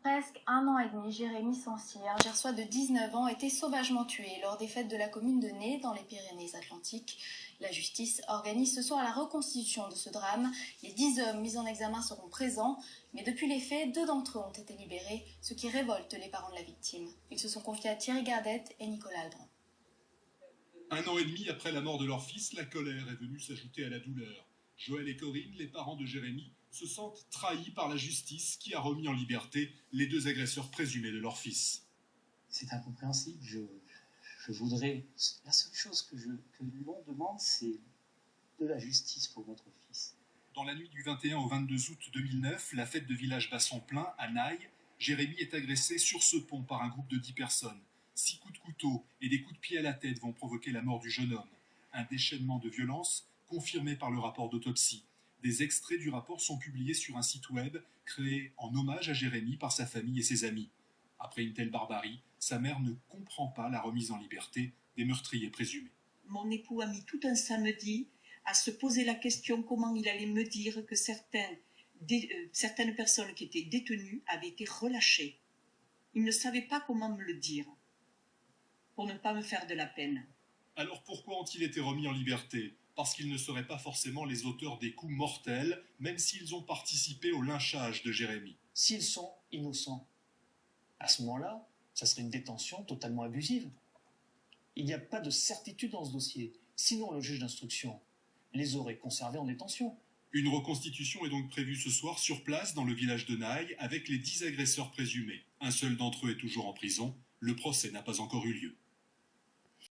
presque 1 an et demi, Jérémy Sancière, un Gersois de 19 ans, était sauvagement tué lors des fêtes de la commune de Ney, dans les Pyrénées-Atlantiques. La justice organise ce soir la reconstitution de ce drame. Les 10 hommes mis en examen seront présents, mais depuis les faits, 2 d'entre eux ont été libérés, ce qui révolte les parents de la victime. Ils se sont confiés à Thierry Gardette et Nicolas Aldran. 1 an et demi après la mort de leur fils, la colère est venue s'ajouter à la douleur. Joël et Corinne, les parents de Jérémy, se sentent trahis par la justice qui a remis en liberté les 2 agresseurs présumés de leur fils. C'est incompréhensible. Je voudrais... La seule chose que l'on demande, c'est de la justice pour notre fils. Dans la nuit du 21 au 22 août 2009, la fête de village Basson-Plein, à Naï, Jérémy est agressé sur ce pont par un groupe de 10 personnes. 6 coups de couteau et des coups de pied à la tête vont provoquer la mort du jeune homme. Un déchaînement de violence confirmé par le rapport d'autopsie. Des extraits du rapport sont publiés sur un site web créé en hommage à Jérémy par sa famille et ses amis. Après une telle barbarie, sa mère ne comprend pas la remise en liberté des meurtriers présumés. Mon époux a mis tout un samedi à se poser la question comment il allait me dire que certaines personnes qui étaient détenues avaient été relâchées. Il ne savait pas comment me le dire, pour ne pas me faire de la peine. Alors pourquoi ont-ils été remis en liberté ? Parce qu'ils ne seraient pas forcément les auteurs des coups mortels, même s'ils ont participé au lynchage de Jérémy. S'ils sont innocents, à ce moment-là, ça serait une détention totalement abusive. Il n'y a pas de certitude dans ce dossier. Sinon, le juge d'instruction les aurait conservés en détention. Une reconstitution est donc prévue ce soir sur place dans le village de Naï avec les 10 agresseurs présumés. Un seul d'entre eux est toujours en prison. Le procès n'a pas encore eu lieu.